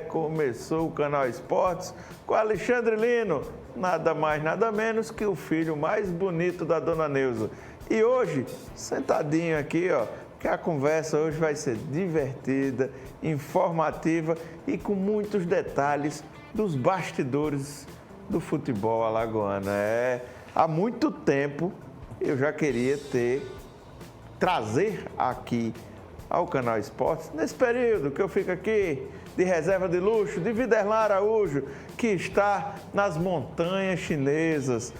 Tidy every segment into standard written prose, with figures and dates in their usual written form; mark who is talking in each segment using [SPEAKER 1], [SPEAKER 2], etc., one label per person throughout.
[SPEAKER 1] Começou o Canal Esportes com Alexandre Lino, nada mais, nada menos que o filho mais bonito da Dona Neuza. E hoje, sentadinho aqui, ó, que a conversa hoje vai ser divertida, informativa e com muitos detalhes dos bastidores do futebol alagoano. Há muito tempo eu já queria trazer aqui ao Canal Esportes, nesse período que eu fico aqui de reserva de luxo, de Viderlan Araújo, que está nas montanhas chinesas,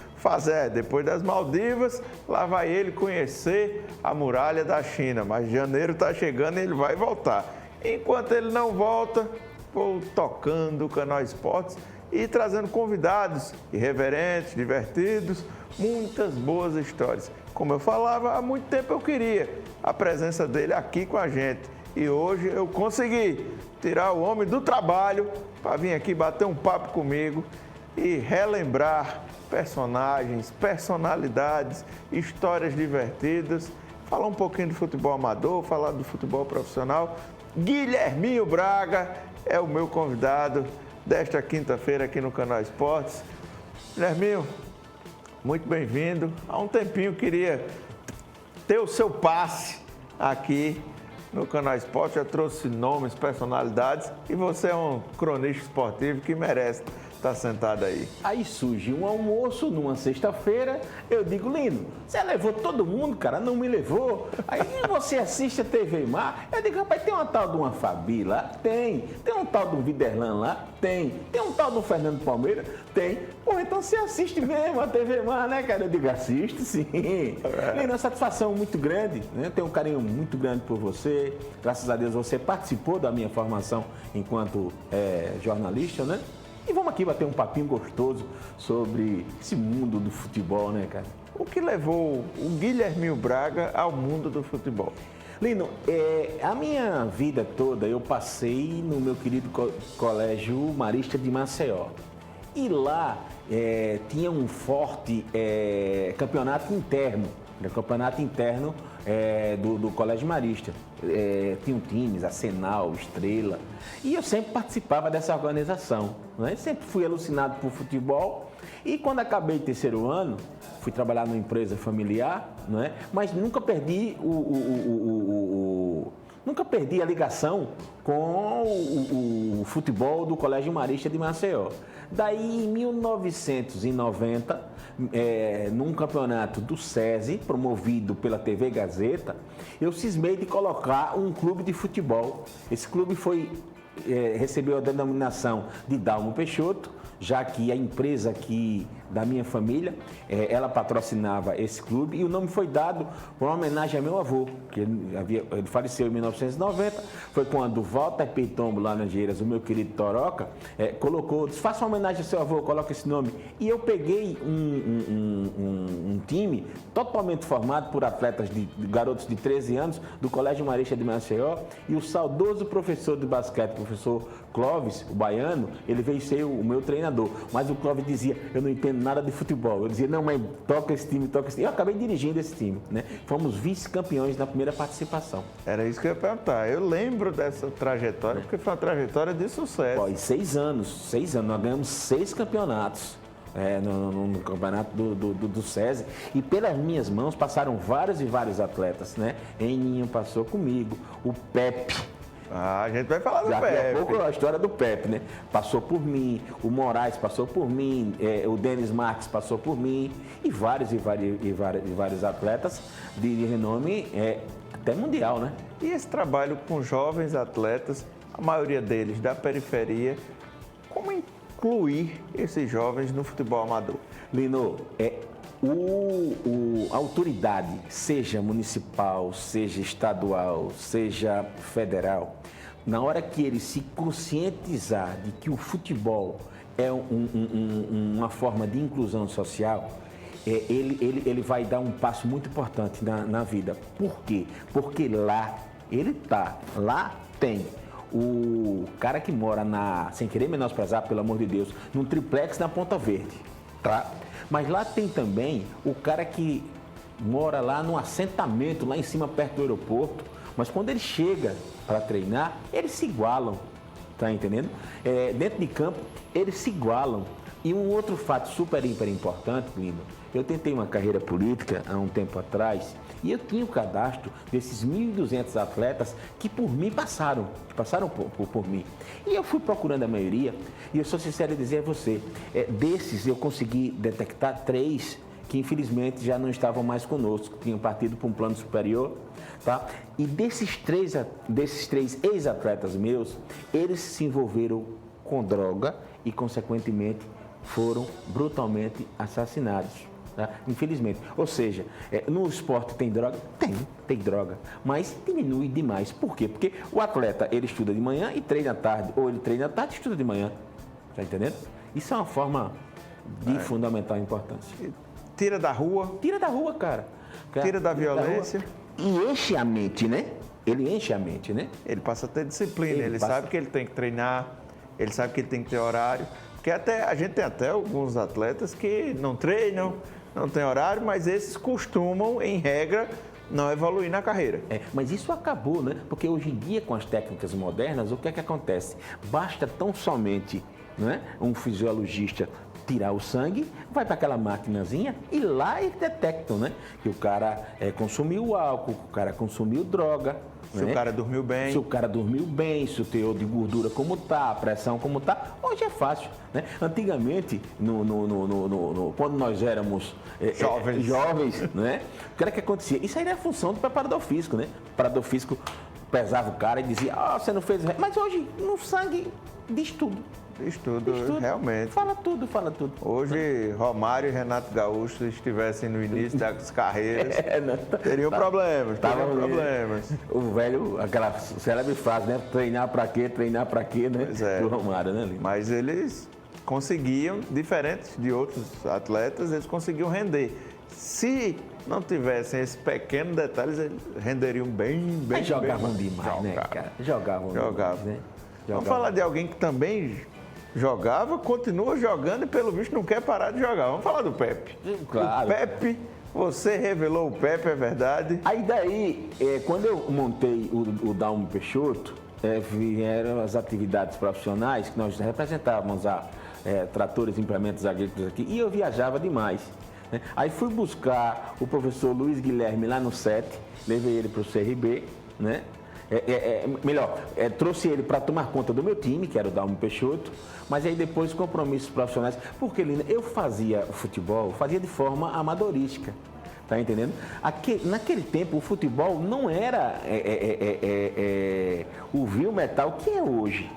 [SPEAKER 1] depois das Maldivas, lá vai ele conhecer a muralha da China, mas janeiro está chegando e ele vai voltar. Enquanto ele não volta, vou tocando o Canal Esportes e trazendo convidados irreverentes, divertidos, muitas boas histórias. Como eu falava, há muito tempo eu queria a presença dele aqui com a gente. E hoje eu consegui tirar o homem do trabalho para vir aqui bater um papo comigo e relembrar personagens, personalidades, histórias divertidas, falar um pouquinho do futebol amador, falar do futebol profissional. Guilherminho Braga é o meu convidado desta quinta-feira aqui no Canal Esportes. Guilherminho, muito bem-vindo. Há um tempinho queria ter o seu passe aqui no Canal Esporte, já trouxe nomes, personalidades e você é um cronista esportivo que merece estar sentado aí.
[SPEAKER 2] Aí surge um almoço numa sexta-feira, eu digo, Lino, você levou todo mundo, cara, não me levou. Aí você assiste a TV Mar, eu digo, rapaz, tem uma tal de uma Fabi lá? Tem um tal de um Viderlan lá? Tem um tal de um Fernando Palmeira? Tem. Pô, então você assiste mesmo a TV Mar, né, cara? Eu digo, assisto sim. Lino, uma satisfação muito grande, né? Eu tenho um carinho muito grande por você, graças a Deus você participou da minha formação enquanto jornalista, né? E vamos aqui bater um papinho gostoso sobre esse mundo do futebol, né, cara?
[SPEAKER 1] O que levou o Guilherminho Braga ao mundo do futebol?
[SPEAKER 2] Lino, a minha vida toda eu passei no meu querido Colégio Marista de Maceió. E lá tinha um forte campeonato interno, do Colégio Marista. Tinham times, Arsenal, Estrela, e eu sempre participava dessa organização, né? Sempre fui alucinado por futebol e quando acabei o terceiro ano, fui trabalhar numa empresa familiar, né? Mas nunca perdi nunca perdi a ligação com o futebol do Colégio Marista de Maceió. Daí, em 1990, num campeonato do SESI, promovido pela TV Gazeta, eu cismei de colocar um clube de futebol. Esse clube recebeu a denominação de Dalmo Peixoto, já que a empresa aqui da minha família, ela patrocinava esse clube e o nome foi dado por uma homenagem a meu avô, que ele faleceu em 1990, foi quando o Walter Peitombo, lá nas Geiras, o meu querido Toroca, disse, faça uma homenagem ao seu avô, coloca esse nome. E eu peguei um time totalmente formado por atletas garotos de 13 anos, do Colégio Marista de Maceió, e o saudoso professor de basquete, o professor Clóvis, o baiano, ele veio ser o meu treinador. Mas o Clóvis dizia, eu não entendo nada de futebol. Eu dizia, não, mas toca esse time, toca esse time. Eu acabei dirigindo esse time, né? Fomos vice-campeões na primeira participação.
[SPEAKER 1] Era isso que eu ia perguntar. Eu lembro dessa trajetória, porque foi uma trajetória de sucesso.
[SPEAKER 2] Pô, em 6 anos, nós ganhamos 6 campeonatos. No campeonato do SESI, e pelas minhas mãos passaram vários e vários atletas, né? Eninho passou comigo, o Pepe.
[SPEAKER 1] A gente vai falar do Pepe.
[SPEAKER 2] Daqui a pouco a história do Pepe, né? Passou por mim, o Moraes passou por mim, o Denis Marques passou por mim, e vários atletas de renome até mundial, né?
[SPEAKER 1] E esse trabalho com jovens atletas, a maioria deles da periferia, como incluir esses jovens no futebol amador?
[SPEAKER 2] Lino, a autoridade, seja municipal, seja estadual, seja federal, na hora que ele se conscientizar de que o futebol é uma forma de inclusão social, ele vai dar um passo muito importante na vida. Por quê? Porque lá tem o cara que mora sem querer menosprezar, pelo amor de Deus, num triplex na Ponta Verde, tá? Mas lá tem também o cara que mora lá num assentamento, lá em cima, perto do aeroporto, Mas quando ele chega para treinar, eles se igualam, tá entendendo? Dentro de campo, eles se igualam. E um outro fato super importante, Lino, eu tentei uma carreira política há um tempo atrás e eu tinha o cadastro desses 1.200 atletas que por mim passaram por mim. E eu fui procurando a maioria e eu sou sincero em dizer a você, desses eu consegui detectar 3 que infelizmente já não estavam mais conosco, tinham partido para um plano superior, tá? E desses três ex-atletas meus, eles se envolveram com droga e consequentemente foram brutalmente assassinados, tá? Infelizmente. Ou seja, no esporte tem droga? Tem droga, mas diminui demais. Por quê? Porque o atleta, ele estuda de manhã e treina à tarde, ou ele treina à tarde e estuda de manhã, tá entendendo? Isso é uma forma de fundamental importância.
[SPEAKER 1] Tira da rua.
[SPEAKER 2] Tira da rua, cara.
[SPEAKER 1] Tira da violência.
[SPEAKER 2] E enche a mente, né? Ele enche a mente, né?
[SPEAKER 1] Ele passa a ter disciplina, ele sabe que ele tem que treinar, ele sabe que ele tem que ter horário. Porque a gente tem até alguns atletas que não treinam, não tem horário, mas esses costumam, em regra, não evoluir na carreira.
[SPEAKER 2] Mas isso acabou, né? Porque hoje em dia, com as técnicas modernas, o que é que acontece? Basta tão somente, né, um fisiologista tirar o sangue, vai para aquela maquinazinha e lá eles detectam, né? Que o cara consumiu álcool, que o cara consumiu droga.
[SPEAKER 1] Se o cara dormiu bem.
[SPEAKER 2] Se o cara dormiu bem, se o teor de gordura como tá, a pressão como tá. Hoje é fácil, né? Antigamente, quando nós éramos jovens, né? O que era que acontecia? Isso aí era função do preparador físico, né? O preparador físico pesava o cara e dizia, você não fez... Mas hoje, no sangue, diz tudo.
[SPEAKER 1] Diz tudo, realmente.
[SPEAKER 2] Fala tudo.
[SPEAKER 1] Hoje, Romário e Renato Gaúcho, se estivessem no início das carreiras, teriam problemas.
[SPEAKER 2] O velho, aquela célebre frase, né? Treinar pra quê, né?
[SPEAKER 1] Pois é.
[SPEAKER 2] Do Romário, né, Lino?
[SPEAKER 1] Mas eles conseguiam, diferente de outros atletas, eles conseguiam render. Se não tivessem esse pequeno detalhe, eles renderiam bem.
[SPEAKER 2] Mas jogavam demais, né, cara? Jogavam. Demais, né?
[SPEAKER 1] Vamos falar de alguém que também jogava, continua jogando e pelo visto não quer parar de jogar. Vamos falar do Pepe.
[SPEAKER 2] Claro.
[SPEAKER 1] O Pepe, você revelou o Pepe, é verdade?
[SPEAKER 2] Aí daí, quando eu montei o Dalmo Peixoto, vieram as atividades profissionais que nós representávamos tratores e implementos agrícolas aqui e eu viajava demais, né? Aí fui buscar o professor Luiz Guilherme lá no SET, levei ele para o CRB, né? Trouxe ele para tomar conta do meu time, que era o Dalmo Peixoto, mas aí depois compromissos profissionais, porque Lina, eu fazia futebol, fazia de forma amadorística, tá entendendo? Naquele tempo o futebol não era o vil metal que é hoje.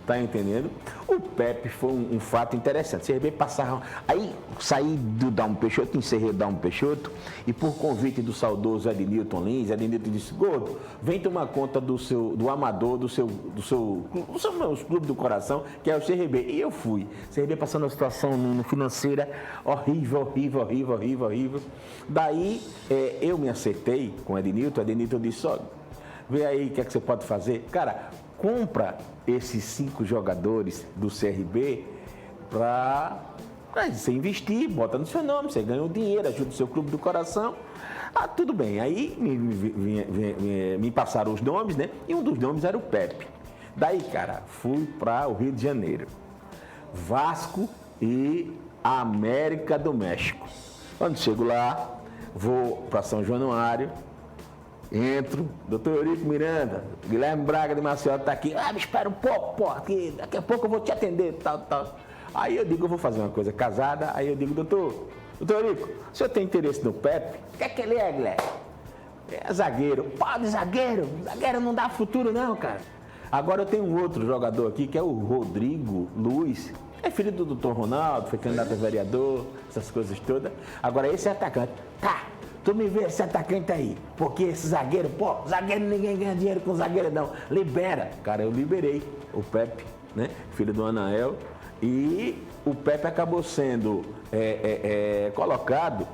[SPEAKER 2] Tá entendendo? O Pepe foi um fato interessante. CRB passava. Aí saí do Dalmo Peixoto, encerrei o Dalmo Peixoto e por convite do saudoso Ednilton Lins, Ednilton disse: Gordo, vem tomar conta do amador, do seu clube do coração, que é o CRB. E eu fui. CRB passando uma situação financeira horrível. Daí eu me acertei com o Ednilton. Ednilton disse: ó, vê aí o que é que você pode fazer. Cara, compra esses 5 jogadores do CRB para você investir, bota no seu nome, você ganha o dinheiro, ajuda o seu clube do coração. Tudo bem. Aí me passaram os nomes, né? E um dos nomes era o Pepe. Daí, cara, fui para o Rio de Janeiro. Vasco e América do México. Quando chego lá, vou para São Januário. Entro, doutor Eurico Miranda, Guilherme Braga de Maceió está aqui. Me espera um pouco, que daqui a pouco eu vou te atender, tal. Aí eu digo, eu vou fazer uma coisa casada. Aí eu digo, doutor Eurico, o senhor tem interesse no Pepe? O que é que ele é, Guilherme? É zagueiro. Pode, zagueiro não dá futuro não, cara. Agora eu tenho um outro jogador aqui, que é o Rodrigo Luiz. É filho do doutor Ronaldo, foi candidato a vereador, essas coisas todas. Agora esse é atacante. Tá. Tu me vê esse atacante aí, porque esse zagueiro, zagueiro ninguém ganha dinheiro com zagueiro não, libera. Cara, eu liberei o Pepe, né, filho do Anael, e o Pepe acabou sendo colocado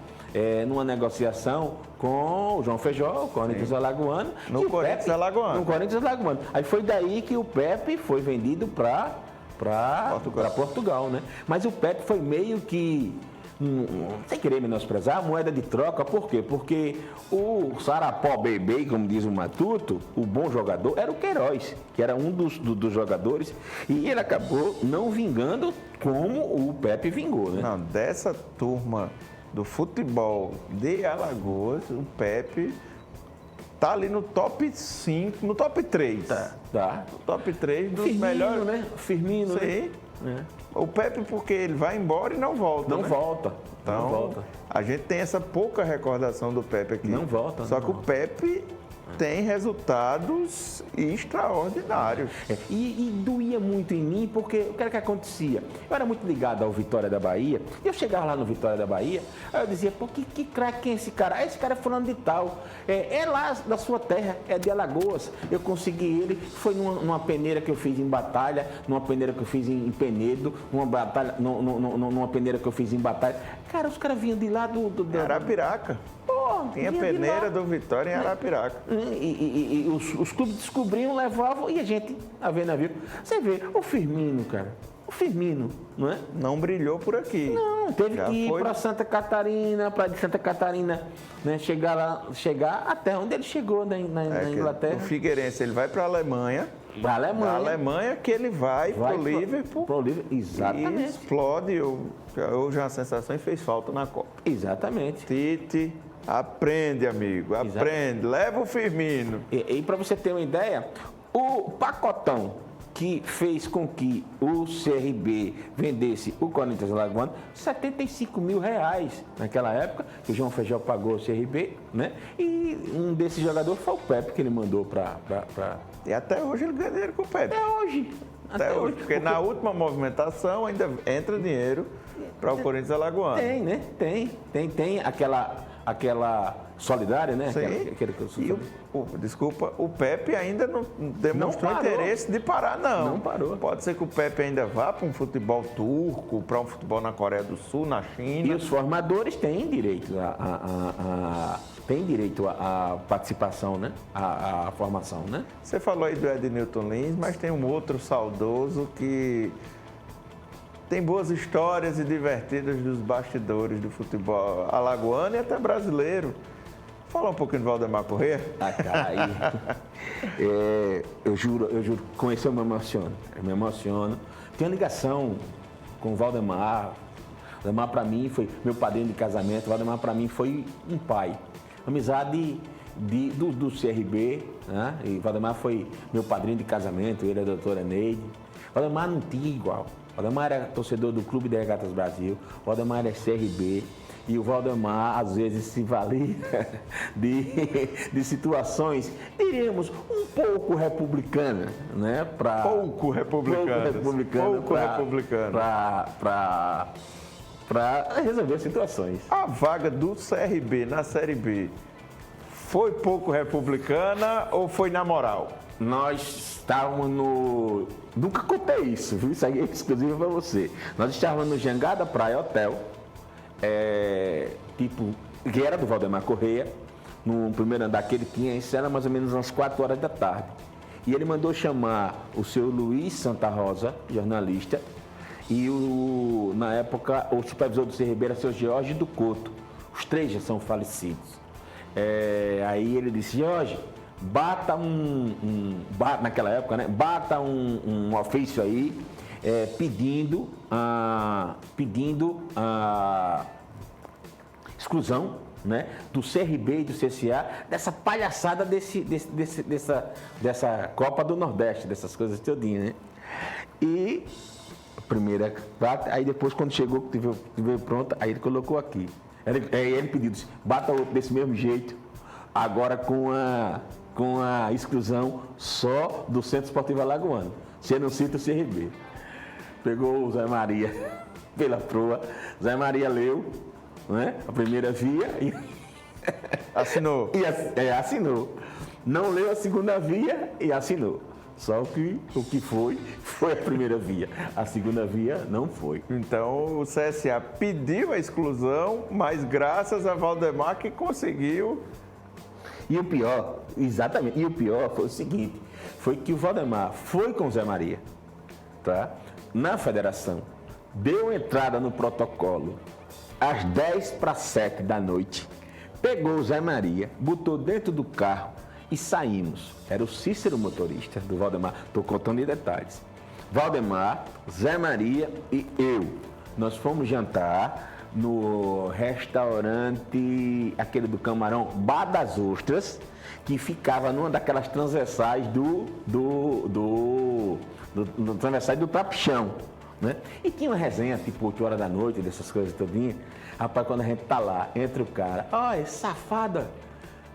[SPEAKER 2] numa negociação com o João Feijó, o Corinthians Alagoano.
[SPEAKER 1] No Corinthians Alagoano.
[SPEAKER 2] Aí foi daí que o Pepe foi vendido para Portugal, né? Mas o Pepe foi meio que sem querer menosprezar, a moeda de troca. Por quê? Porque o Sarapó Bebê, como diz o Matuto, o bom jogador, era o Queiroz, que era um dos jogadores, e ele acabou não vingando como o Pepe vingou, né?
[SPEAKER 1] Não, dessa turma do futebol de Alagoas, o Pepe tá ali no top 5, no top 3.
[SPEAKER 2] Tá.
[SPEAKER 1] No top 3 dos
[SPEAKER 2] Firmino,
[SPEAKER 1] melhores.
[SPEAKER 2] né? Firmino,
[SPEAKER 1] Sim.
[SPEAKER 2] né?
[SPEAKER 1] O Pepe, porque ele vai embora e não volta.
[SPEAKER 2] Não
[SPEAKER 1] né?
[SPEAKER 2] volta.
[SPEAKER 1] Então,
[SPEAKER 2] Não volta.
[SPEAKER 1] a gente tem essa pouca recordação do Pepe aqui.
[SPEAKER 2] Não volta.
[SPEAKER 1] Só
[SPEAKER 2] não
[SPEAKER 1] que
[SPEAKER 2] volta.
[SPEAKER 1] o Pepe tem resultados extraordinários.
[SPEAKER 2] E doía muito em mim, porque o que era que acontecia? Eu era muito ligado ao Vitória da Bahia, e eu chegava lá no Vitória da Bahia, aí eu dizia, pô, que craque quem é esse cara? Ah, esse cara é fulano de tal, é lá da sua terra, é de Alagoas. Eu consegui ele, foi numa peneira que eu fiz em Batalha, numa peneira que eu fiz em Penedo, numa peneira que eu fiz em Batalha. Cara, os caras vinham de lá do
[SPEAKER 1] Arapiraca.
[SPEAKER 2] Pô,
[SPEAKER 1] Tinha
[SPEAKER 2] vinha de
[SPEAKER 1] peneira
[SPEAKER 2] lá.
[SPEAKER 1] do Vitória em Arapiraca.
[SPEAKER 2] E os clubes descobriam, levavam e a gente a ver navio. Você vê, o Firmino, cara. O Firmino, não é?
[SPEAKER 1] Não brilhou por aqui.
[SPEAKER 2] Não, teve
[SPEAKER 1] Já
[SPEAKER 2] que ir
[SPEAKER 1] foi-
[SPEAKER 2] para Santa Catarina, para de Santa Catarina, né, chegar até onde ele chegou na
[SPEAKER 1] É que
[SPEAKER 2] Inglaterra.
[SPEAKER 1] O Figueirense, ele vai para a Alemanha.
[SPEAKER 2] Para a
[SPEAKER 1] Da
[SPEAKER 2] Alemanha.
[SPEAKER 1] Alemanha que ele vai
[SPEAKER 2] Vai
[SPEAKER 1] pro Liverpool.
[SPEAKER 2] Pro Liverpool,
[SPEAKER 1] E
[SPEAKER 2] exatamente.
[SPEAKER 1] explode. Hoje a sensação e fez falta na Copa.
[SPEAKER 2] Exatamente.
[SPEAKER 1] Tite, aprende, amigo. Aprende. Leva o Firmino.
[SPEAKER 2] E para você ter uma ideia, o pacotão que fez com que o CRB vendesse o Corinthians Alagoano, R$75 mil naquela época, que o João Feijó pagou o CRB, né? E um desses jogadores foi o Pepe que ele mandou para
[SPEAKER 1] E até hoje ele ganha dinheiro com o Pepe.
[SPEAKER 2] até hoje.
[SPEAKER 1] Até hoje. Porque na última movimentação ainda entra dinheiro para o Corinthians Alagoano.
[SPEAKER 2] Tem, né? Tem aquela solidária, né?
[SPEAKER 1] Sim.
[SPEAKER 2] Aquela que eu
[SPEAKER 1] E desculpa, o Pepe ainda não demonstrou
[SPEAKER 2] Não parou.
[SPEAKER 1] interesse de parar, não.
[SPEAKER 2] Não parou.
[SPEAKER 1] Pode ser que o Pepe ainda vá para um futebol turco, para um futebol na Coreia do Sul, na
[SPEAKER 2] E
[SPEAKER 1] China.
[SPEAKER 2] os formadores têm direito à participação, né? À formação, né?
[SPEAKER 1] Você falou aí do Ednilton Lins, mas tem um outro saudoso que tem boas histórias e divertidas dos bastidores do futebol alagoano e até brasileiro. Fala um pouquinho do Valdemar Corrêa.
[SPEAKER 2] Cara, aí, eu juro, com isso eu me emociono. Tenho ligação com o Valdemar. O Valdemar para mim foi meu padrinho de casamento. O Valdemar para mim foi um pai. Amizade do CRB, né? E o Valdemar foi meu padrinho de casamento, ele é a doutora Neide. O Valdemar não tinha igual. O Valdemar era torcedor do Clube de Regatas Brasil. O Valdemar era CRB. E o Valdemar, às vezes, se valia de situações, diríamos, um pouco republicana, né?
[SPEAKER 1] Pouco republicana.
[SPEAKER 2] Para resolver situações.
[SPEAKER 1] A vaga do CRB na Série B foi pouco republicana ou foi na moral?
[SPEAKER 2] Nós estávamos no... Nunca contei isso, viu? Isso aí é exclusivo para você. Nós estávamos no Jangada Praia Hotel, que era do Valdemar Corrêa, no primeiro andar que ele tinha, isso era mais ou menos umas 4 horas da tarde. E ele mandou chamar o seu Luiz Santa Rosa, jornalista, e na época o supervisor do CRB era o seu Jorge do Couto. Os três já são falecidos. Aí ele disse, Jorge, bata naquela época, né? Bata um ofício aí, pedindo a exclusão, né, do CRB e do CSA, dessa palhaçada dessa Copa do Nordeste, dessas coisas todinhas, né? E a primeira bata, aí depois quando chegou, que tive pronta, aí ele colocou aqui. Ele pediu, disse, bata outro desse mesmo jeito, agora com a exclusão só do Centro Esportivo Alagoano. Você não cita o CRB. Pegou o Zé Maria pela proa, Zé Maria leu, né, a primeira via e
[SPEAKER 1] Assinou.
[SPEAKER 2] assinou. Não leu a segunda via e assinou. Só que o que foi a primeira via. A segunda via não foi.
[SPEAKER 1] Então o CSA pediu a exclusão, mas graças a Valdemar que conseguiu.
[SPEAKER 2] E o pior, exatamente, e o pior foi o seguinte, foi que o Valdemar foi com o Zé Maria, tá? Na federação, deu entrada no protocolo às 10:07 da noite, pegou o Zé Maria, botou dentro do carro e saímos. Era o Cícero motorista do Valdemar, estou contando em detalhes. Valdemar, Zé Maria e eu. Nós fomos jantar no restaurante, aquele do Camarão, Bar das Ostras, que ficava numa daquelas transversais do transversais do Trapichão, né? E tinha uma resenha, tipo 8 horas da noite, dessas coisas todinhas. Rapaz, quando a gente tá lá, entra o cara, olha, safada,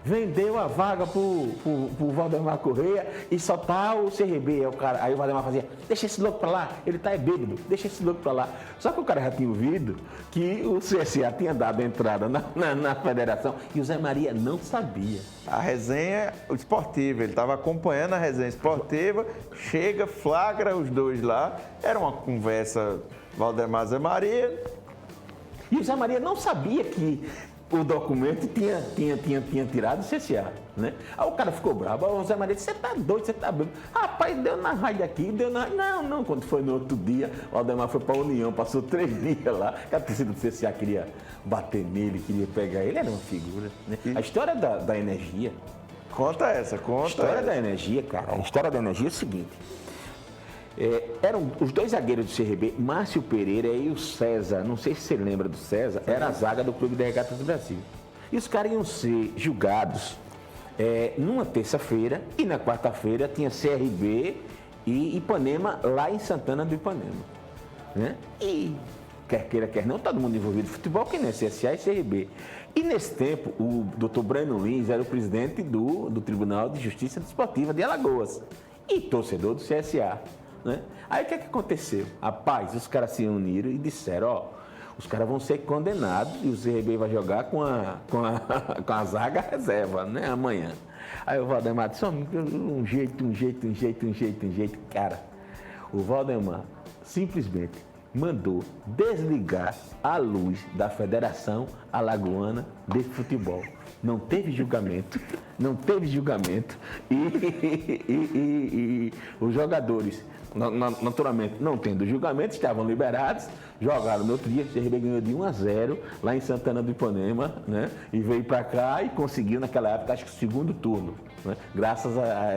[SPEAKER 2] vendeu a vaga pro Valdemar Correia e só tá o CRB. Aí o Valdemar fazia, deixa esse louco pra lá, ele tá bêbado, deixa esse louco pra lá. Só que o cara já tinha ouvido que o CSA tinha dado entrada na federação e o Zé Maria não sabia.
[SPEAKER 1] A resenha esportiva, ele estava acompanhando a resenha esportiva, chega, flagra os dois lá, era uma conversa Valdemar Zé Maria.
[SPEAKER 2] E o Zé Maria não sabia que o documento tinha tirado o CSA, né? Aí o cara ficou bravo, o Zé Maria disse, você tá doido, você tá bêbado. Rapaz, deu na rádio aqui, deu na... Não, quando foi no outro dia, o Valdemar foi pra União, passou 3 dias lá, que a torcida do CSA queria bater nele, queria pegar ele, era uma figura, né? A história da energia...
[SPEAKER 1] Conta essa.
[SPEAKER 2] A história da energia, cara, a história da energia é o seguinte... eram os dois zagueiros do CRB, Márcio Pereira e o César, não sei se você lembra do César, era a zaga do Clube de Regatas do Brasil. E os caras iam ser julgados numa terça-feira e na quarta-feira tinha CRB e Ipanema lá em Santana do Ipanema, né? E quer queira, quer não, todo mundo envolvido em futebol, que nem CSA e CRB. E nesse tempo, o Dr. Breno Lins era o presidente do Tribunal de Justiça Desportiva de Alagoas e torcedor do CSA. Né? Aí o que aconteceu? Rapaz, os caras se uniram e disseram, os caras vão ser condenados e o CRB vai jogar com a zaga reserva, né? Amanhã. Aí o Valdemar disse, um jeito. Cara, o Valdemar simplesmente mandou desligar a luz da Federação Alagoana de Futebol. Não teve julgamento. E os jogadores, naturalmente, não tendo julgamento, estavam liberados, jogaram no outro dia, o CRB ganhou de 1-0 lá em Santana do Ipanema, né? E veio para cá e conseguiu naquela época, acho que o segundo turno, né? Graças a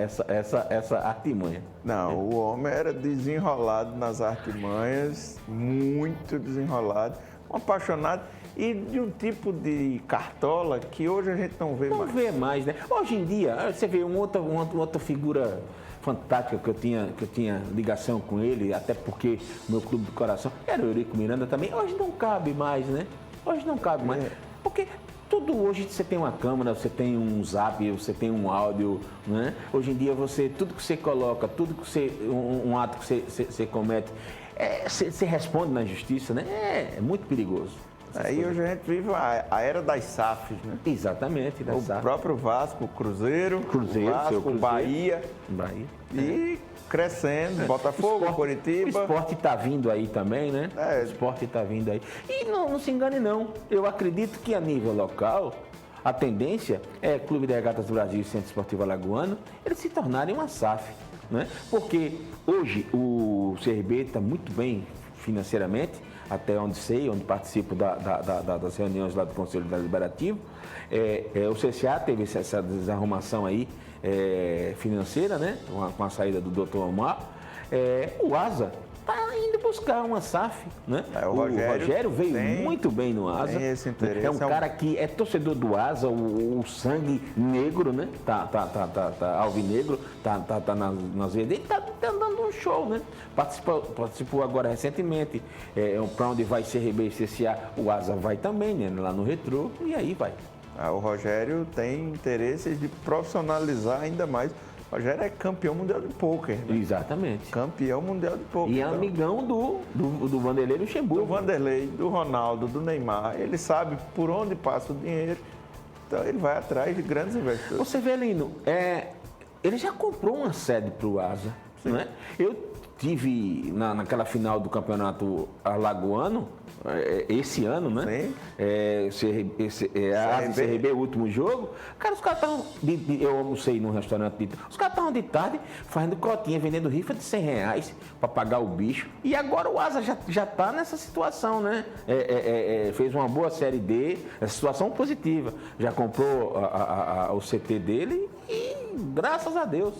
[SPEAKER 2] essa artimanha.
[SPEAKER 1] Não, o homem era desenrolado nas artimanhas, muito desenrolado, um apaixonado. E de um tipo de cartola que hoje a gente não vê mais.
[SPEAKER 2] Não vê mais, né? Hoje em dia, você vê uma outra figura fantástica que eu tinha ligação com ele, até porque meu clube do coração era o Eurico Miranda também. Hoje não cabe mais, né? Hoje não cabe mais. Porque tudo hoje você tem uma câmera, você tem um zap, você tem um áudio, né? Hoje em dia tudo que você coloca, tudo que você, um ato que você comete, você responde na justiça, né? É muito perigoso.
[SPEAKER 1] Aí hoje a gente vive a era das SAFs, né?
[SPEAKER 2] Exatamente, das SAFs.
[SPEAKER 1] O próprio Vasco, o Cruzeiro, o Bahia. E crescendo, Botafogo, Coritiba.
[SPEAKER 2] O esporte está vindo aí também, né? O esporte está vindo aí. E não se engane não, eu acredito que a nível local, a tendência é Clube de Regatas do Brasil e Centro Esportivo Alagoano, eles se tornarem uma SAF, né? Porque hoje o CRB está muito bem financeiramente, até onde sei, onde participo das reuniões lá do Conselho Deliberativo. O CSA teve essa desarrumação aí financeira, né? Com a saída do Dr. Omar. O ASA está indo buscar uma SAF, né?
[SPEAKER 1] O Rogério
[SPEAKER 2] veio muito bem no ASA.
[SPEAKER 1] Tem esse interesse.
[SPEAKER 2] É um cara que é torcedor do ASA, o sangue negro, né? Tá alvinegro, tá nas veias dele, tá dando um show, né? Participou agora recentemente, para onde vai CRB e CSA, o ASA vai também, né? Lá no Retrô, e aí vai.
[SPEAKER 1] O Rogério tem interesses de profissionalizar ainda mais. O Rogério é campeão mundial de pôquer, né?
[SPEAKER 2] Exatamente.
[SPEAKER 1] Campeão mundial de pôquer.
[SPEAKER 2] E amigão do Vanderlei Luxemburgo.
[SPEAKER 1] Do Vanderlei, do Ronaldo, do Neymar. Ele sabe por onde passa o dinheiro. Então ele vai atrás de grandes investidores.
[SPEAKER 2] Você vê, Lino, ele já comprou uma sede para o ASA, né? Eu tive naquela final do campeonato alagoano, esse ano, né? A CRB, o último jogo. Cara, os caras estavam. Eu almocei num restaurante. Os caras estavam de tarde fazendo cotinha, vendendo rifa de R$100 para pagar o bicho. E agora o Asa já tá nessa situação, né? Fez uma boa Série D, essa situação positiva. Já comprou o CT dele e graças a Deus.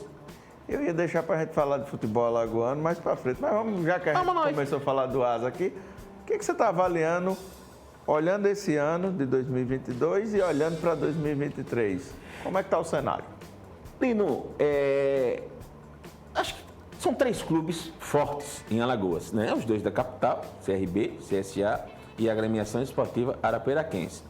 [SPEAKER 1] Eu ia deixar para a gente falar de futebol alagoano mais para frente, mas vamos, já que a gente começou a falar do Asa aqui, o que você está avaliando, olhando esse ano de 2022 e olhando para 2023? Como é que está o cenário?
[SPEAKER 2] Lino, acho que são 3 clubes fortes em Alagoas, né? Os 2 da capital, CRB, CSA e a Agremiação Esportiva Arapiraquense.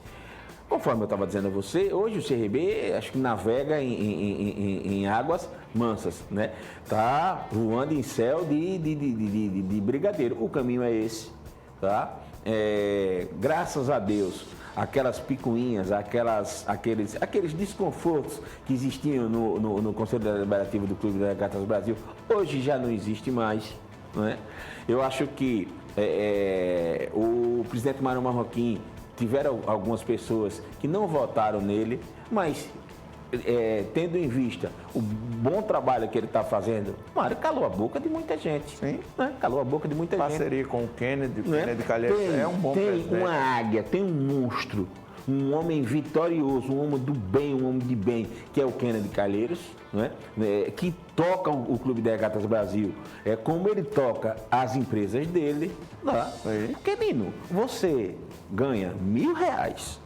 [SPEAKER 2] Conforme eu estava dizendo a você, hoje o CRB acho que navega em águas mansas, né? Tá voando em céu de brigadeiro. O caminho é esse, tá? Graças a Deus, aquelas picuinhas, aqueles desconfortos que existiam no Conselho Deliberativo do Clube de Regatas Brasil, hoje já não existe mais, né? Eu acho que o presidente Mário Marroquim tiveram algumas pessoas que não votaram nele, mas tendo em vista o bom trabalho que ele está fazendo, Mário calou a boca de muita gente.
[SPEAKER 1] Sim.
[SPEAKER 2] Né? Calou a boca de muita gente.
[SPEAKER 1] Parceria com o Kennedy,
[SPEAKER 2] Né?
[SPEAKER 1] Kennedy Calheiros é um bom presidente.
[SPEAKER 2] Tem uma águia, tem um monstro, um homem vitorioso, um homem do bem, um homem de bem, que é o Kennedy Calheiros, né? Que toca o Clube de Regatas Brasil, como ele toca as empresas dele. Tá? Porque, Nino, você ganha R$1.000,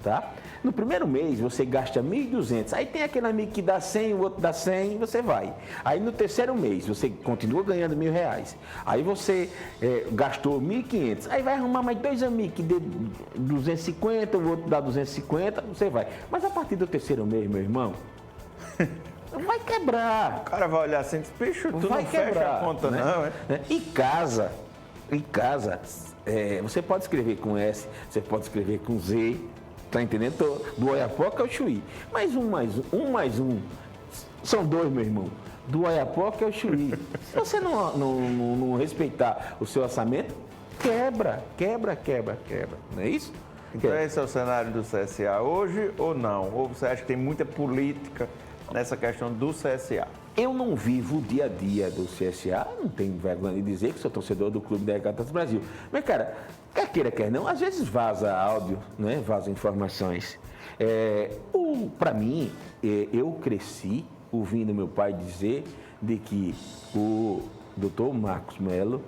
[SPEAKER 2] tá? No primeiro mês você gasta 1.200, aí tem aquele amigo que dá 100, o outro dá 100 e você vai. Aí no terceiro mês você continua ganhando R$1.000, aí você gastou 1.500, aí vai arrumar mais 2 amigos que dê 250, o outro dá 250, você vai. Mas a partir do terceiro mês, meu irmão, vai quebrar.
[SPEAKER 1] O cara vai olhar assim e diz, bicho, tu
[SPEAKER 2] vai
[SPEAKER 1] não
[SPEAKER 2] quebrar,
[SPEAKER 1] fecha a conta
[SPEAKER 2] né?
[SPEAKER 1] não,
[SPEAKER 2] E casa, você pode escrever com S, você pode escrever com Z, tá entendendo? Do Oiapoque ao Chuí. Mas um mais um, são 2, meu irmão. Do Oiapoque ao Chuí. Se você não respeitar o seu orçamento, quebra. Não é isso?
[SPEAKER 1] Então esse é o cenário do CSA hoje ou não? Ou você acha que tem muita política nessa questão do CSA?
[SPEAKER 2] Eu não vivo o dia a dia do CSA, não tenho vergonha de dizer que sou torcedor do Clube de Regatas Brasil. Mas, cara, quer queira, quer não, às vezes vaza áudio, né? Vaza informações. Para mim, eu cresci ouvindo meu pai dizer de que o doutor Marcos Melo,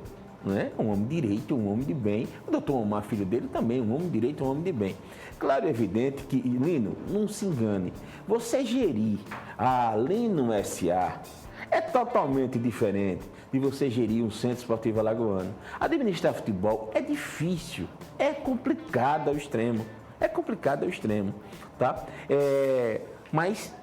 [SPEAKER 2] né? Um homem de direito, um homem de bem. O doutor Omar, filho dele, também um homem de direito, um homem de bem. Claro e evidente que, Lino, não se engane, você gerir a Lino SA é totalmente diferente de você gerir um centro esportivo alagoano. Administrar futebol é difícil, é complicado ao extremo, tá? Mas,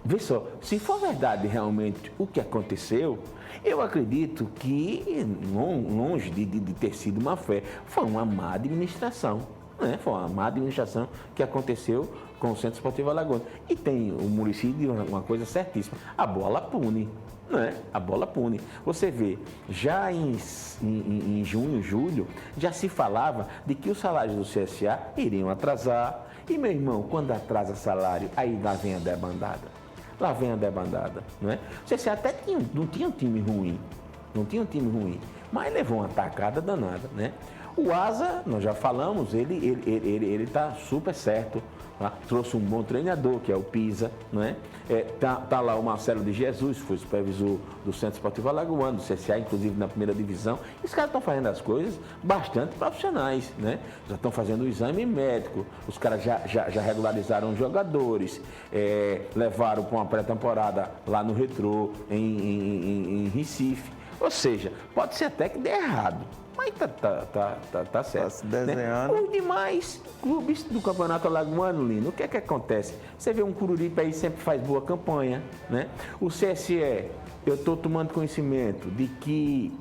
[SPEAKER 2] vê só, se for verdade realmente o que aconteceu, eu acredito que, longe de ter sido uma fé, foi uma má administração. Né? Foi uma má administração que aconteceu com o Centro Esportivo Alagoano. E tem o município uma coisa certíssima, a bola pune. Né? A bola pune. Você vê, já em junho, julho, já se falava de que os salários do CSA iriam atrasar. E, meu irmão, quando atrasa salário, aí lá vem a debandada. Né? O CSA até não tinha um time ruim, mas levou uma tacada danada, né? O Asa, nós já falamos, ele está super certo, tá? Trouxe um bom treinador, que é o Pisa, né? Tá lá o Marcelo de Jesus, foi supervisor do Centro Esportivo Alagoano, do CSA, inclusive na primeira divisão. E os caras estão fazendo as coisas bastante profissionais, né? Já estão fazendo o exame médico, os caras já regularizaram os jogadores, levaram para uma pré-temporada lá no Retrô, em Recife. Ou seja, pode ser até que dê errado. Mas tá certo.
[SPEAKER 1] Tá se desenhando.
[SPEAKER 2] Né? Os demais clubes do Campeonato Alagoano, Lino, o que é que acontece? Você vê um Cururipe aí sempre faz boa campanha, né? O CSE, eu estou tomando conhecimento de que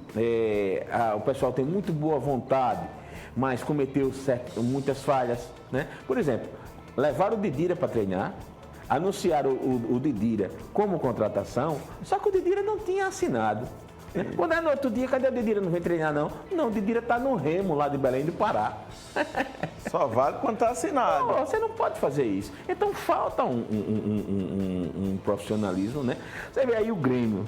[SPEAKER 2] o pessoal tem muito boa vontade, mas cometeu muitas falhas, né? Por exemplo, levaram o Didira para treinar, anunciaram o Didira como contratação, só que o Didira não tinha assinado. Quando é no outro dia, cadê o Didira? Não vem treinar, não? Não, o Didira tá no Remo, lá de Belém do Pará.
[SPEAKER 1] Só vale quando está assinado.
[SPEAKER 2] Não, você não pode fazer isso. Então falta um profissionalismo, né? Você vê aí o Grêmio.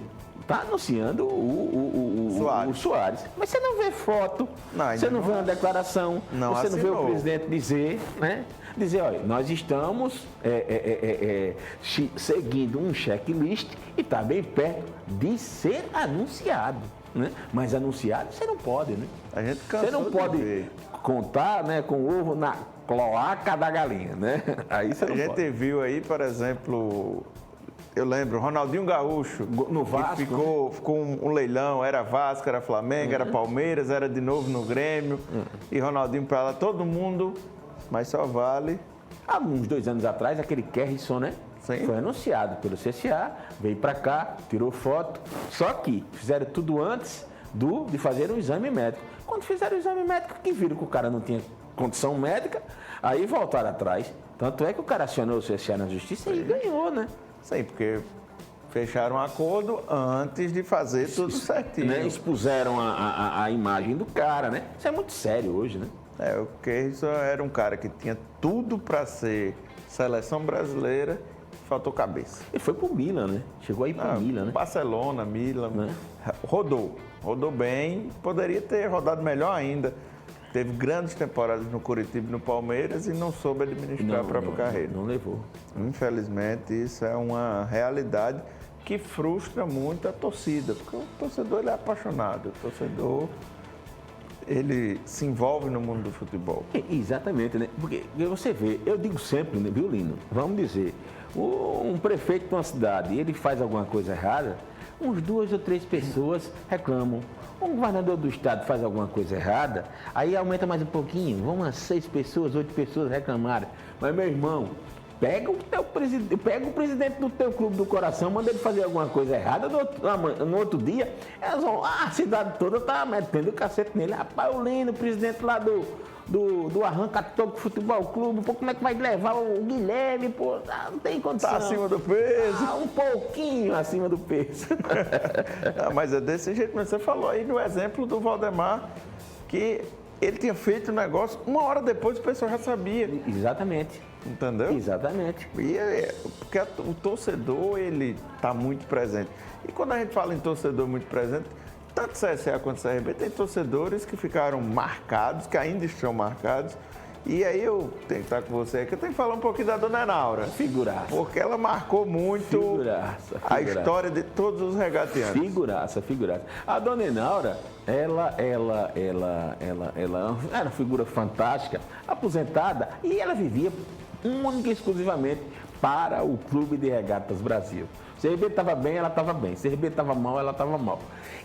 [SPEAKER 2] Tá anunciando o Soares. Mas você não vê foto, você não vê uma declaração, você não vê o presidente dizer, né? Dizer, olha, nós estamos seguindo um checklist e está bem perto de ser anunciado, né? Mas anunciado você não pode, né?
[SPEAKER 1] A gente cansou
[SPEAKER 2] você não pode
[SPEAKER 1] ver.
[SPEAKER 2] Contar, né, com o ovo na cloaca da galinha, né? Aí você não pode.
[SPEAKER 1] A gente viu aí, por exemplo, eu lembro, Ronaldinho Gaúcho,
[SPEAKER 2] no Vasco,
[SPEAKER 1] ficou um leilão, era Vasco, era Flamengo, era Palmeiras, era de novo no Grêmio, e Ronaldinho para lá, todo mundo, mas só vale.
[SPEAKER 2] Há uns 2 anos atrás, aquele Kerrison, né?
[SPEAKER 1] Sim.
[SPEAKER 2] Foi anunciado pelo CSA, veio para cá, tirou foto, só que fizeram tudo antes de fazer um exame médico. Quando fizeram o exame médico, que viram que o cara não tinha condição médica, aí voltaram atrás. Tanto é que o cara acionou o CSA na justiça e ganhou, né?
[SPEAKER 1] Sim, porque fecharam um acordo antes de fazer tudo certinho.
[SPEAKER 2] Né? Expuseram a imagem do cara, né? Isso é muito sério hoje, né?
[SPEAKER 1] O Kerrison era um cara que tinha tudo para ser seleção brasileira, faltou cabeça.
[SPEAKER 2] Ele foi pro Milan, né? Chegou aí pro Milan, né?
[SPEAKER 1] Barcelona, Milan, né? Rodou bem, poderia ter rodado melhor ainda. Teve grandes temporadas no Coritiba e no Palmeiras e não soube administrar a própria carreira.
[SPEAKER 2] Não levou.
[SPEAKER 1] Infelizmente, isso é uma realidade que frustra muito a torcida, porque o torcedor ele é apaixonado, o torcedor ele se envolve no mundo do futebol.
[SPEAKER 2] Exatamente, né? Porque você vê, eu digo sempre, né, viu, Lino? Vamos dizer, um prefeito de uma cidade, ele faz alguma coisa errada, uns 2 ou 3 pessoas reclamam. Um governador do estado faz alguma coisa errada, aí aumenta mais um pouquinho, vão umas 6 pessoas, 8 pessoas reclamarem. Mas, meu irmão, pega o presidente do teu clube do coração, manda ele fazer alguma coisa errada, no outro dia, a cidade toda tá metendo o cacete nele. Rapaz, o Lino, presidente lá do Arranca Toco Futebol Clube, pô, como é que vai levar o Guilherme, pô, não tem condição.
[SPEAKER 1] Tá acima do peso.
[SPEAKER 2] Um pouquinho acima do peso.
[SPEAKER 1] Mas é desse jeito, mas você falou aí no exemplo do Valdemar, que ele tinha feito o negócio, 1 hora depois o pessoal já sabia.
[SPEAKER 2] Exatamente.
[SPEAKER 1] Entendeu?
[SPEAKER 2] Exatamente.
[SPEAKER 1] Porque o torcedor, ele está muito presente. E quando a gente fala em torcedor muito presente, tanto CSA quanto CRB tem torcedores que ficaram marcados, que ainda estão marcados. E aí eu tenho que estar com você aqui, eu tenho que falar um pouquinho da Dona Enaura.
[SPEAKER 2] Figuraça.
[SPEAKER 1] Porque ela marcou muito a história de todos os regateantes.
[SPEAKER 2] Figuraça. A Dona Enaura, ela era uma figura fantástica, aposentada, e ela vivia única e exclusivamente para o Clube de Regatas Brasil. Se o CRB estava bem, ela estava bem. Se o CRB estava mal, ela estava mal.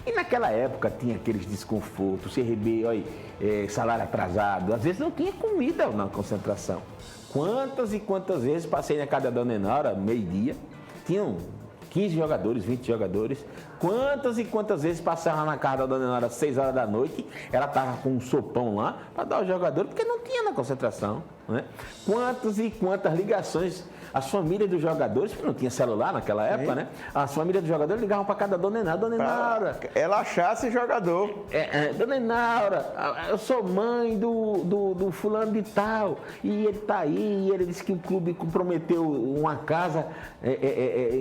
[SPEAKER 2] E naquela época tinha aqueles desconfortos. CRB, olha, salário atrasado. Às vezes não tinha comida na concentração. Quantas e quantas vezes passei na casa da Dona Enaura, meio-dia, tinham 15 jogadores, 20 jogadores. Quantas e quantas vezes passava na casa da Dona Enaura às 6 horas da noite, ela estava com um sopão lá para dar aos jogadores, porque não tinha na concentração. Né? Quantas e quantas ligações, as famílias dos jogadores, porque não tinha celular naquela época, né? As famílias dos jogadores ligavam para casa da Dona Enaura. Dona Enaura,
[SPEAKER 1] ela achasse jogador.
[SPEAKER 2] Dona Enaura, eu sou mãe do fulano de tal, e ele está aí, e ele disse que o clube prometeu uma casa,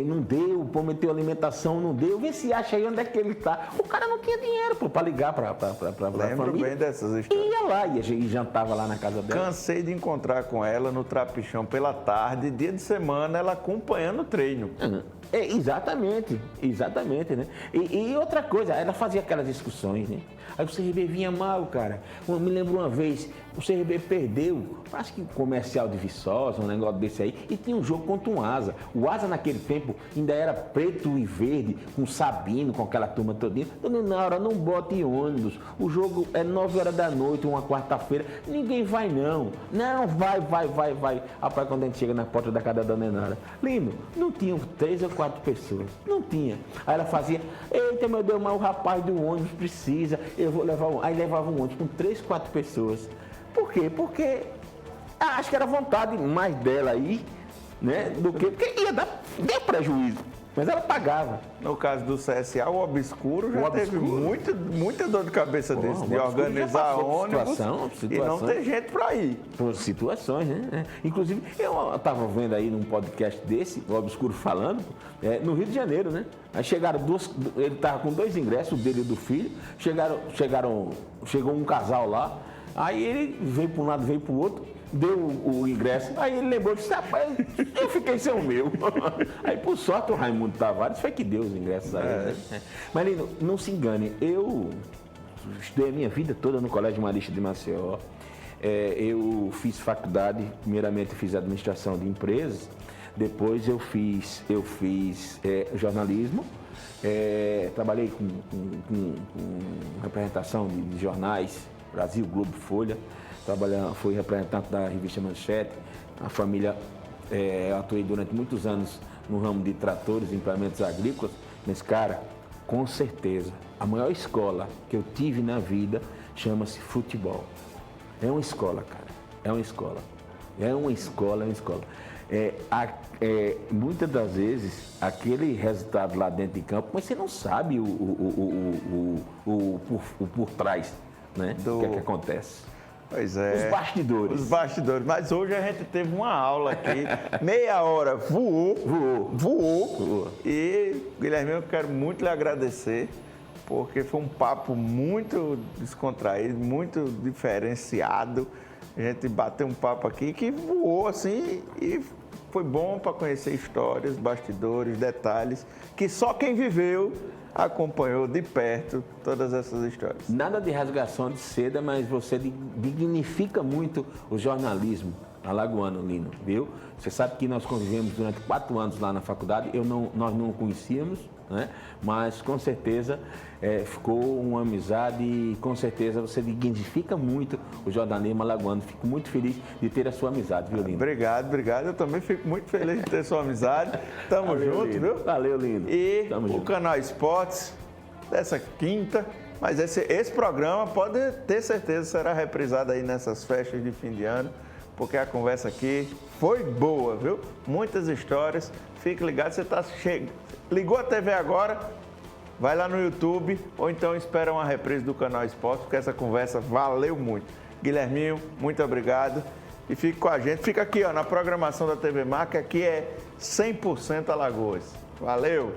[SPEAKER 2] não deu, prometeu alimentação, não deu, vê se acha aí onde é que ele está. O cara não tinha dinheiro para ligar para a família.
[SPEAKER 1] Lembro bem dessas histórias.
[SPEAKER 2] E ia lá, e jantava lá na casa dela.
[SPEAKER 1] Cansei de encontrar com ela no Trapichão pela tarde, dia de semana, ela acompanhando o treino.
[SPEAKER 2] Exatamente, né? E outra coisa, ela fazia aquelas discussões, né? Aí o CRB vinha mal, cara. Eu me lembro uma vez, o CRB perdeu, acho que comercial de Viçosa, um negócio desse aí, e tinha um jogo contra um Asa. O Asa naquele tempo ainda era preto e verde, com Sabino, com aquela turma todinha. Dona Enaura, não bote ônibus. O jogo é 9 horas da noite, uma quarta-feira. Ninguém vai não. Não, vai. Rapaz, quando a gente chega na porta da casa da Dona Enaura, Lino, não tinham 3 ou 4 pessoas. Não tinha. Aí ela fazia, eita, meu Deus, mas o rapaz do ônibus precisa, eu vou levar um. Aí levava um ônibus com 3, 4 pessoas. Por quê? Porque acho que era vontade mais dela aí, né? Do que. Porque ia dar prejuízo. Mas ela pagava.
[SPEAKER 1] No caso do CSA, o Obscuro já
[SPEAKER 2] O
[SPEAKER 1] teve
[SPEAKER 2] Obscuro.
[SPEAKER 1] muita dor de cabeça disso,
[SPEAKER 2] O
[SPEAKER 1] de
[SPEAKER 2] Obscuro já
[SPEAKER 1] organizar
[SPEAKER 2] passou por
[SPEAKER 1] ônibus e não ter gente para ir.
[SPEAKER 2] Por situações, né? Inclusive, eu estava vendo aí num podcast desse, o Obscuro falando, no Rio de Janeiro, né? Aí chegaram ele estava com 2 ingressos, o dele e do filho, chegou um casal lá, aí ele veio para um lado, veio para o outro, deu o ingresso, aí ele lembrou, disse, rapaz, eu fiquei sem o meu. Aí, por sorte, o Raimundo Tavares foi que deu os ingressos aí, né? Mas, Lino, não se engane, eu estudei a minha vida toda no Colégio Marista de Maceió. Eu fiz faculdade, primeiramente eu fiz administração de empresas, depois eu fiz jornalismo, trabalhei com representação de jornais, Brasil, Globo, Folha, fui representante da revista Manchete, a família, atuei durante muitos anos no ramo de tratores e implementos agrícolas, mas, cara, com certeza, a maior escola que eu tive na vida chama-se futebol. É uma escola, cara, é uma escola. Muitas das vezes, aquele resultado lá dentro de campo, mas você não sabe o por trás, né? O que é que acontece.
[SPEAKER 1] Pois é.
[SPEAKER 2] Os bastidores.
[SPEAKER 1] Os bastidores. Mas hoje a gente teve uma aula aqui, meia hora, voou. E, Guilherme, eu quero muito lhe agradecer, porque foi um papo muito descontraído, muito diferenciado. A gente bateu um papo aqui que voou assim e foi bom para conhecer histórias, bastidores, detalhes, que só quem viveu acompanhou de perto todas essas histórias.
[SPEAKER 2] Nada de rasgação de seda, mas você dignifica muito o jornalismo alagoano, Lino, viu? Você sabe que nós convivemos durante 4 anos lá na faculdade, nós não conhecíamos, né? Mas com certeza ficou uma amizade e com certeza você dignifica muito o jornalismo alagoano. Fico muito feliz de ter a sua amizade, viu, Lino?
[SPEAKER 1] Obrigado. Eu também fico muito feliz de ter sua amizade. Tamo junto,
[SPEAKER 2] Lino.
[SPEAKER 1] viu?
[SPEAKER 2] Valeu, Lino.
[SPEAKER 1] E
[SPEAKER 2] Tamo junto.
[SPEAKER 1] Canal Esportes, dessa quinta, mas esse programa pode ter certeza será reprisado aí nessas festas de fim de ano, porque a conversa aqui foi boa, viu? Muitas histórias. Fique ligado, você ligou a TV agora, vai lá no YouTube ou então espera uma reprise do Canal Esporte, porque essa conversa valeu muito. Guilherminho, muito obrigado. E fique com a gente. Fica aqui, ó, na programação da TV Mar, que aqui é 100% Alagoas. Valeu!